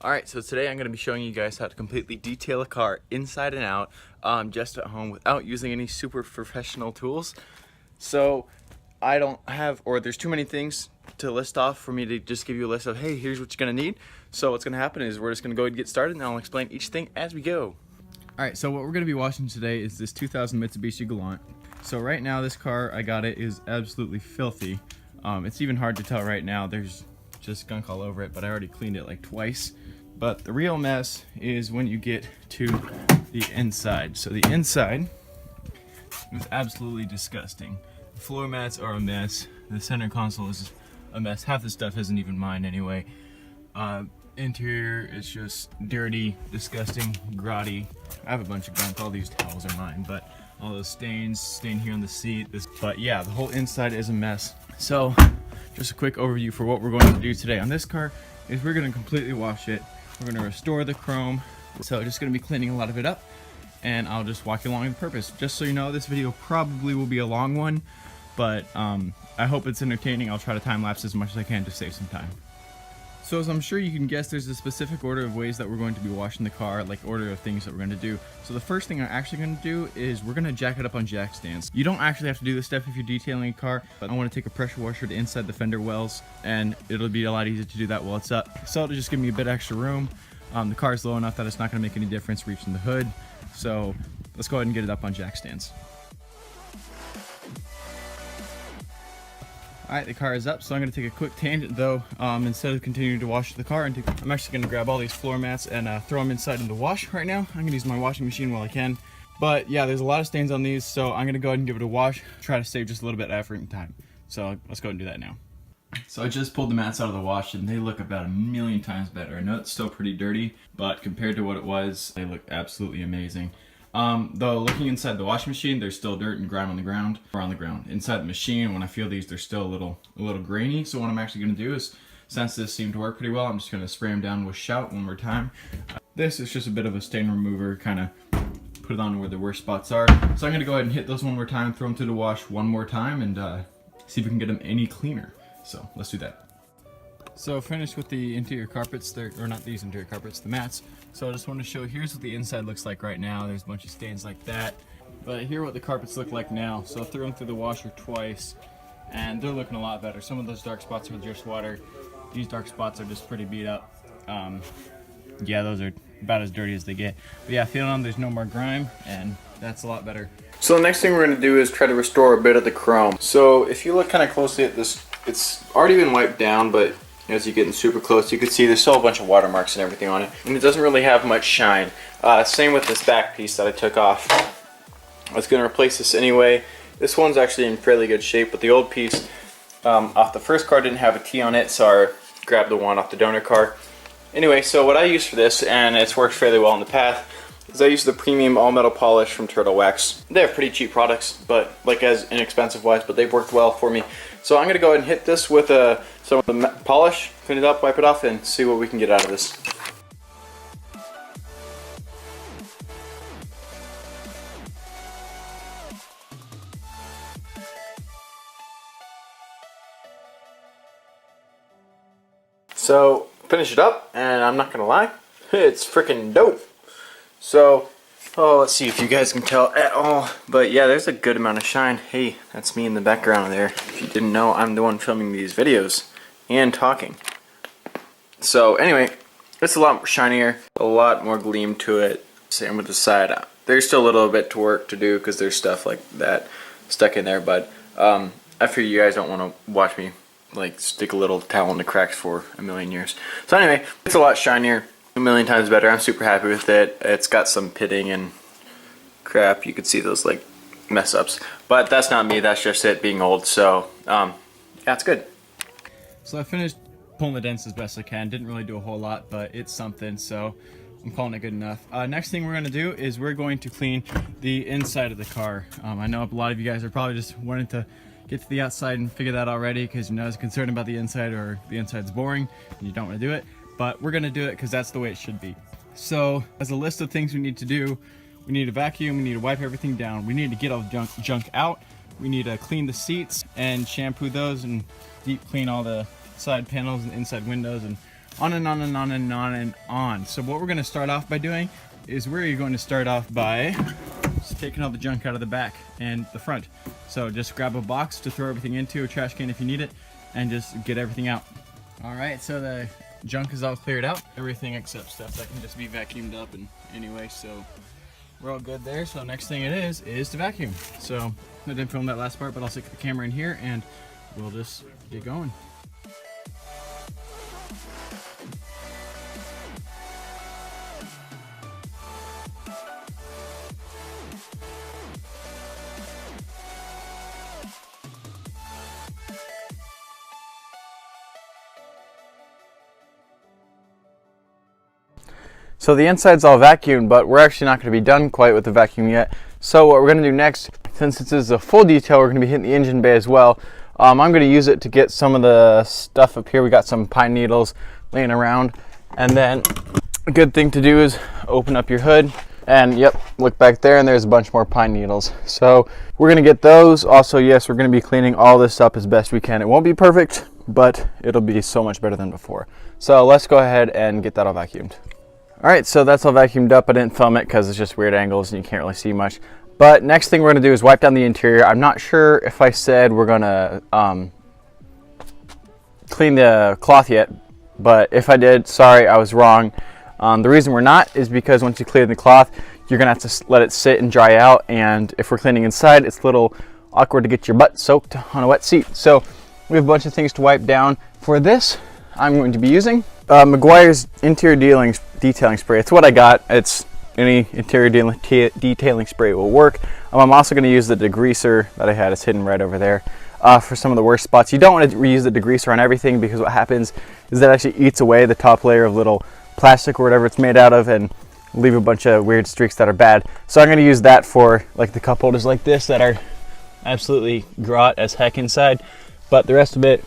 Alright, so today I'm going to be showing you guys how to completely detail a car inside and out just at home without using any super professional tools. So I don't have, or there's too many things to list off for me to just give you a list of, hey, here's what you're going to need. So what's going to happen is we're just going to go ahead and get started and I'll explain each thing as we go. Alright, so what we're going to be washing today is this 2000 Mitsubishi Galant. So right now this car, I got it, is absolutely filthy. It's even hard to tell right now, there's just gunk all over it, but I already cleaned it like twice. But the real mess is when you get to the inside. So the inside is absolutely disgusting. The floor mats are a mess. The center console is a mess. Half the stuff isn't even mine anyway. Interior is just dirty, disgusting, grotty. I have a bunch of gunk. All these towels are mine, but all those stains, stain here on the seat. But yeah, the whole inside is a mess. So just a quick overview for what we're going to do today on this car is we're going to completely wash it. We're going to restore the chrome. So just going to be cleaning a lot of it up, and I'll just walk you along with the purpose. Just so you know, this video probably will be a long one, but I hope it's entertaining. I'll try to time lapse as much as I can to save some time. So as I'm sure you can guess, there's a specific order of ways that we're going to be washing the car, like order of things that we're going to do. So the first thing I'm actually going to do is we're going to jack it up on jack stands. You don't actually have to do this stuff if you're detailing a car, but I want to take a pressure washer to inside the fender wells, and it'll be a lot easier to do that while it's up. So it'll just give me a bit extra room. The car's low enough that it's not going to make any difference reaching the hood. So let's go ahead and get it up on jack stands. Alright, the car is up, so I'm going to take a quick tangent though. Instead of continuing to wash the car, I'm actually going to grab all these floor mats and throw them inside into wash right now. I'm going to use my washing machine while I can. But yeah, there's a lot of stains on these, so I'm going to go ahead and give it a wash, try to save just a little bit of effort and time. So let's go ahead and do that now. So I just pulled the mats out of the wash and they look about a million times better. I know it's still pretty dirty, but compared to what it was, they look absolutely amazing. Though looking inside the washing machine, there's still dirt and grime on the ground, or on the ground. Inside the machine, when I feel these, they're still a little grainy. So what I'm actually going to do is, since this seemed to work pretty well, I'm just going to spray them down with Shout one more time. This is just a bit of a stain remover, kind of put it on where the worst spots are. So I'm going to go ahead and hit those one more time, throw them through the wash one more time, and see if we can get them any cleaner. So let's do that. So finished with the interior carpets, or not these interior carpets, the mats. So I just want to show, here's what the inside looks like right now. There's a bunch of stains like that. But here are what the carpets look like now. So I threw them through the washer twice, and they're looking a lot better. Some of those dark spots are just water. These dark spots are just pretty beat up. Yeah, those are about as dirty as they get. But yeah, feeling them, there's no more grime, and that's a lot better. So the next thing we're going to do is try to restore a bit of the chrome. So if you look kind of closely at this, it's already been wiped down, but as you're getting super close, you can see there's still a bunch of watermarks and everything on it, and it doesn't really have much shine. Same with this back piece that I took off. I was going to replace this anyway. This one's actually in fairly good shape, but the old piece off the first car didn't have a T on it, so I grabbed the one off the donor car. Anyway, so what I use for this, and it's worked fairly well in the past, is I use the premium all metal polish from Turtle Wax. They have pretty cheap products, but like as inexpensive wise, but they've worked well for me. So I'm going to go ahead and hit this with some of the polish, clean it up, wipe it off, and see what we can get out of this. So finish it up, and I'm not going to lie, it's freaking dope. So, let's see if you guys can tell at all. But yeah, there's a good amount of shine. Hey, that's me in the background there. If you didn't know, I'm the one filming these videos and talking. So anyway, it's a lot shinier, a lot more gleam to it. Same with the side. There's still a little bit to work to do because there's stuff like that stuck in there. But I figure you guys don't want to watch me like stick a little towel in the cracks for a million years. So anyway, it's a lot shinier. A million times better. I'm super happy with it. It's got some pitting and crap. You could see those like mess ups, but that's not me. That's just it being old. So yeah, it's good. So I finished pulling the dents as best I can. Didn't really do a whole lot, but it's something. So I'm calling it good enough. Next thing we're going to do is we're going to clean the inside of the car. I know a lot of you guys are probably just wanting to get to the outside and figure that already because you're not as concerned about the inside, or the inside's boring and you don't want to do it. But we're going to do it because that's the way it should be. So as a list of things we need to do, we need to vacuum, we need to wipe everything down, we need to get all the junk out, we need to clean the seats and shampoo those and deep clean all the side panels and inside windows and on and on and on and on and on. So what we're going to start off by doing is we're going to start off by just taking all the junk out of the back and the front. So just grab a box to throw everything into, a trash can if you need it, and just get everything out. All right, so the junk is all cleared out. Everything except stuff that can just be vacuumed up and anyway, so we're all good there. So next thing it is to vacuum. So I didn't film that last part, but I'll stick the camera in here and we'll just get going. So the inside's all vacuumed, but we're actually not going to be done quite with the vacuum yet. So what we're going to do next, since this is a full detail, we're going to be hitting the engine bay as well. I'm going to use it to get some of the stuff up here. We got some pine needles laying around. And then a good thing to do is open up your hood. And yep, look back there and there's a bunch more pine needles. So we're going to get those. Also, yes, we're going to be cleaning all this up as best we can. It won't be perfect, but it'll be so much better than before. So let's go ahead and get that all vacuumed. Alright, so that's all vacuumed up. I didn't film it because it's just weird angles and you can't really see much. But next thing we're going to do is wipe down the interior. I'm not sure if I said we're going to clean the cloth yet, but if I did, sorry, I was wrong. The reason we're not is because once you clear the cloth, you're going to have to let it sit and dry out, and if we're cleaning inside, it's a little awkward to get your butt soaked on a wet seat. So we have a bunch of things to wipe down. For this, I'm going to be using Meguiar's interior detailing spray. It's what I got. It's any interior detailing spray will work. I'm also going to use the degreaser that I had. It's hidden right over there for some of the worst spots. You don't want to reuse the degreaser on everything because what happens is that actually eats away the top layer of little plastic or whatever it's made out of and leave a bunch of weird streaks that are bad. So I'm going to use that for like the cup holders like this that are absolutely grot as heck inside, but the rest of it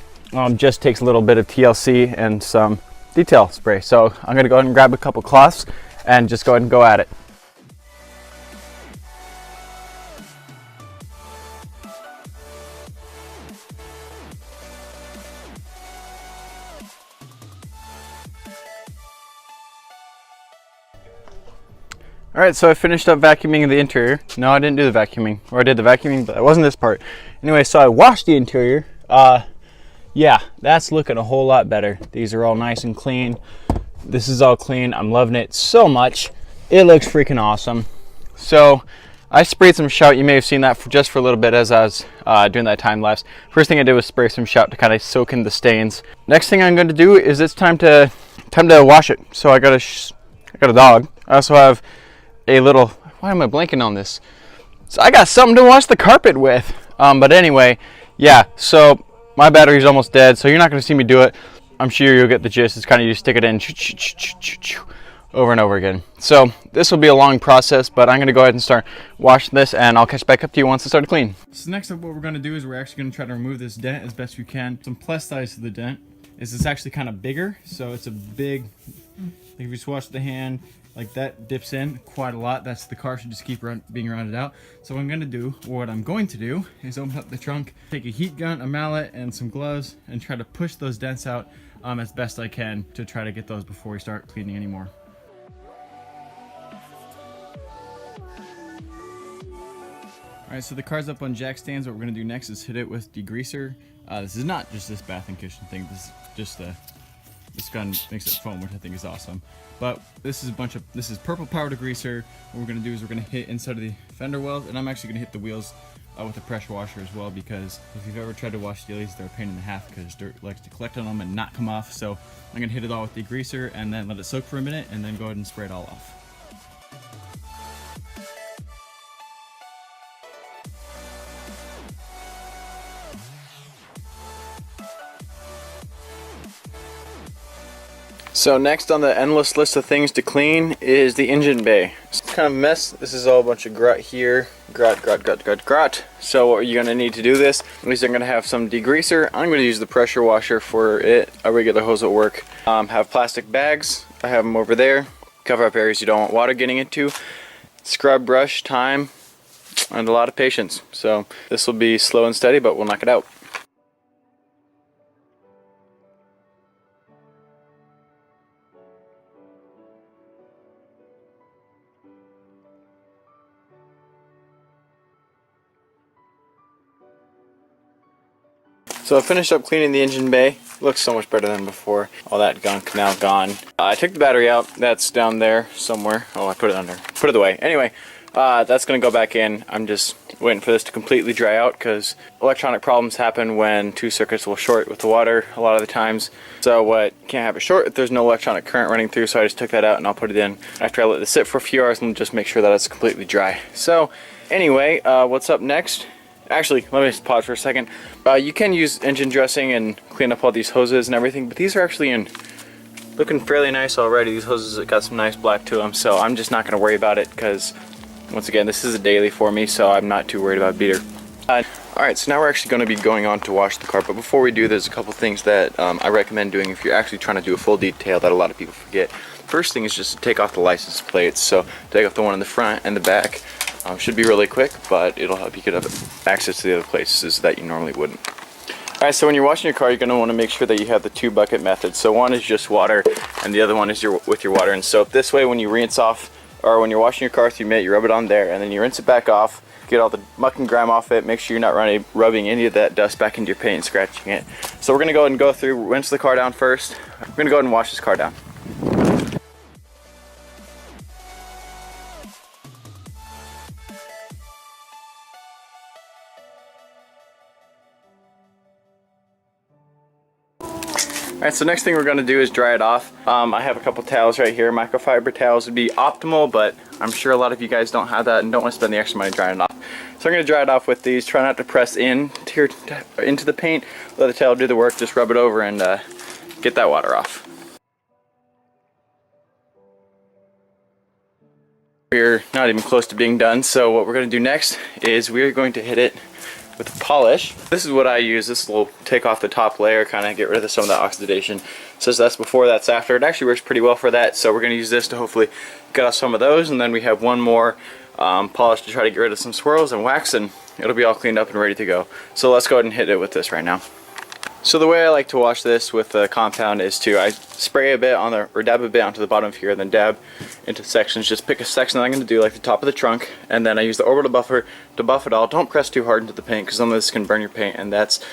just takes a little bit of TLC and some detail spray. So I'm going to go ahead and grab a couple cloths and just go ahead and go at it. Alright, so I finished up vacuuming the interior. No, I didn't do the vacuuming, or I did the vacuuming, but it wasn't this part. Anyway, so I washed the interior. Yeah, that's looking a whole lot better. These are all nice and clean. This is all clean. I'm loving it so much. It looks freaking awesome. So I sprayed some Shout. You may have seen that just for a little bit as I was doing that time lapse. First thing I did was spray some Shout to kind of soak in the stains. Next thing I'm going to do is it's time to wash it. So I got a dog. I also have a little, why am I blanking on this? So I got something to wash the carpet with. But anyway, yeah, so my battery's almost dead, so you're not going to see me do it. I'm sure you'll get the gist. It's kind of you stick it in over and over again. So this will be a long process, but I'm going to go ahead and start washing this, and I'll catch back up to you once it's started clean. So next up, what we're going to do is we're actually going to try to remove this dent as best we can. Some plus size to the dent is it's actually kind of bigger, so it's a big, like if you swatch the hand, like that dips in quite a lot. That's the car should just keep being rounded out. So what I'm going to do is open up the trunk, take a heat gun, a mallet, and some gloves, and try to push those dents out as best I can to try to get those before we start cleaning anymore. Alright, so the car's up on jack stands. What we're going to do next is hit it with degreaser. This is not just this bath and kitchen thing. This is just this gun makes it foam, which I think is awesome. But this is purple power degreaser. What we're going to do is we're going to hit inside of the fender wells, and I'm actually going to hit the wheels with a pressure washer as well, because if you've ever tried to wash steelies, they're a pain in the half because dirt likes to collect on them and not come off. So I'm going to hit it all with degreaser and then let it soak for a minute and then go ahead and spray it all off. So next on the endless list of things to clean is the engine bay. It's kind of a mess. This is all a bunch of grut here. Grut. So what you're going to need to do this is you're going to have some degreaser. I'm going to use the pressure washer for it. A regular hose will work. Have plastic bags. I have them over there. Cover up areas you don't want water getting into. Scrub brush, time, and a lot of patience. So this will be slow and steady, but we'll knock it out. So I finished up cleaning the engine bay. Looks so much better than before. All that gunk now gone. I took the battery out. That's down there somewhere. Oh, I put it under. Put it away. Anyway, that's going to go back in. I'm just waiting for this to completely dry out because electronic problems happen when two circuits will short with the water a lot of the times. So what can't have it short if there's no electronic current running through, so I just took that out and I'll put it in after I let it sit for a few hours and just make sure that it's completely dry. So anyway, what's up next? Actually, let me just pause for a second. You can use engine dressing and clean up all these hoses and everything, but these are actually looking fairly nice already. These hoses have got some nice black to them, so I'm just not going to worry about it because, once again, this is a daily for me, so I'm not too worried about beater. Alright, so now we're actually going to be going on to wash the car, but before we do, there's a couple things that I recommend doing if you're actually trying to do a full detail that a lot of people forget. First thing is just to take off the license plates, so take off the one in the front and the back. Should be really quick, but it'll help you get access to the other places that you normally wouldn't. Alright, so when you're washing your car, you're going to want to make sure that you have the 2-bucket method. So one is just water, and the other one is with your water and soap. This way, when you rinse off, or when you're washing your car through mitt, you rub it on there, and then you rinse it back off, get all the muck and grime off it, make sure you're not rubbing any of that dust back into your paint and scratching it. So we're going to go ahead and go through, rinse the car down first. We're going to go ahead and wash this car down. Alright, so next thing we're going to do is dry it off. I have a couple towels right here. Microfiber towels would be optimal, but I'm sure a lot of you guys don't have that and don't want to spend the extra money drying it off. So I'm going to dry it off with these. Try not to press into the paint. Let the towel do the work. Just rub it over and get that water off. We're not even close to being done, so what we're going to do next is we're going to hit it with a polish. This is what I use. This will take off the top layer, kind of get rid of some of that oxidation. So that's before, that's after. It actually works pretty well for that, so we're going to use this to hopefully get off some of those, and then we have one more polish to try to get rid of some swirls and wax, and it'll be all cleaned up and ready to go. So let's go ahead and hit it with this right now. So the way I like to wash this with the compound is I spray a bit on or dab a bit onto the bottom of here, then dab into sections. Just pick a section that I'm going to do, like the top of the trunk, and then I use the orbital buffer to buff it all. Don't press too hard into the paint because some of this can burn your paint, and that's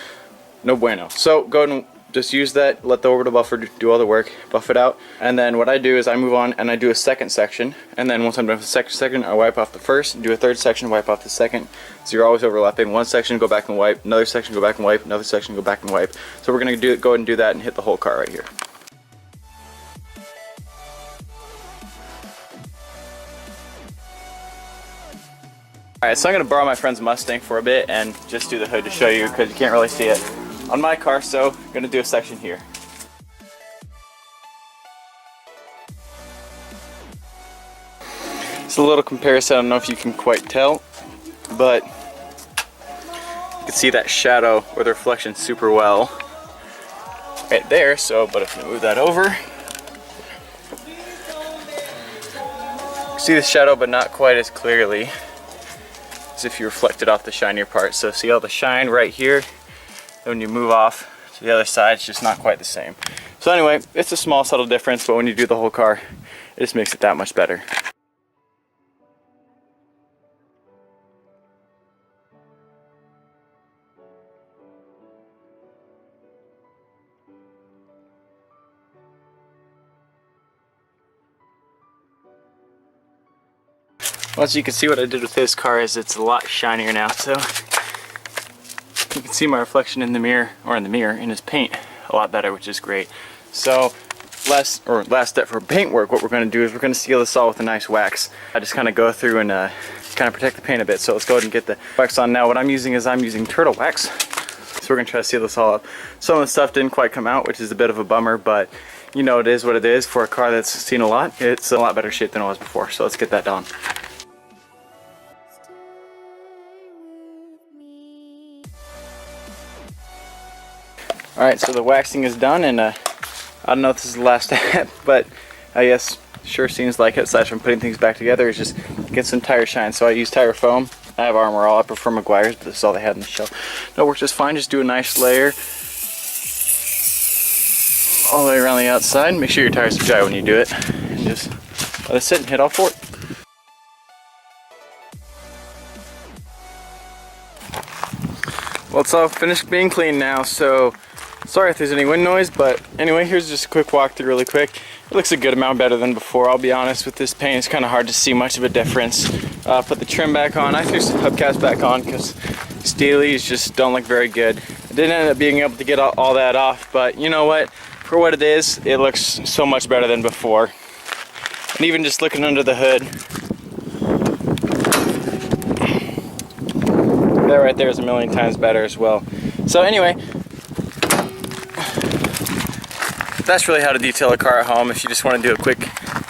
no bueno. So go ahead and just use that, let the orbital buffer do all the work, buff it out, and then what I do is I move on and I do a second section, and then once I'm done with the second section, I wipe off the first, do a third section, wipe off the second. So you're always overlapping. One section, go back and wipe, another section, go back and wipe, another section, go back and wipe. So we're going to go ahead and do that and hit the whole car right here. Alright, so I'm going to borrow my friend's Mustang for a bit and just do the hood to show you because you can't really see it on my car, so I'm going to do a section here. It's a little comparison, I don't know if you can quite tell, but you can see that shadow or the reflection super well right there. So, but if we move that over, you can see the shadow but not quite as clearly as if you reflected off the shinier part. So see all the shine right here, and when you move off to the other side, it's just not quite the same. So anyway, it's a small subtle difference, but when you do the whole car, it just makes it that much better. Once you can see what I did with this car is it's a lot shinier now, so you can see my reflection in the mirror, or in his paint a lot better, which is great. So last step for paint work, what we're going to do is we're going to seal this all with a nice wax. I just kind of go through and kind of protect the paint a bit. So let's go ahead and get the wax on now. What I'm using is turtle wax. So we're going to try to seal this all up. Some of the stuff didn't quite come out, which is a bit of a bummer, but you know, it is what it is. For a car that's seen a lot, it's a lot better shape than it was before. So let's get that done. Alright, so the waxing is done, and I don't know if this is the last step, but I guess sure seems like it, aside from putting things back together, is just get some tire shine. So I use tire foam. I have Armor All. I prefer Meguiar's, but this is all they had on the shelf. No, it works just fine. Just do a nice layer all the way around the outside. Make sure your tires are dry when you do it, and just let it sit and hit all four. Well, it's all finished being cleaned now, so sorry if there's any wind noise, but anyway, here's just a quick walkthrough really quick. It looks a good amount better than before. I'll be honest, with this paint, it's kind of hard to see much of a difference. Put the trim back on. I threw some hubcaps back on because steelies just don't look very good. I didn't end up being able to get all that off, but you know what? For what it is, it looks so much better than before. And even just looking under the hood, that right there is a million times better as well. So anyway, that's really how to detail a car at home if you just want to do it quick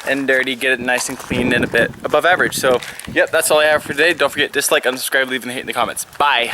and dirty, get it nice and clean and a bit above average. So yep, that's all I have for today. Don't forget, dislike, unsubscribe, leave a hate in the comments. Bye.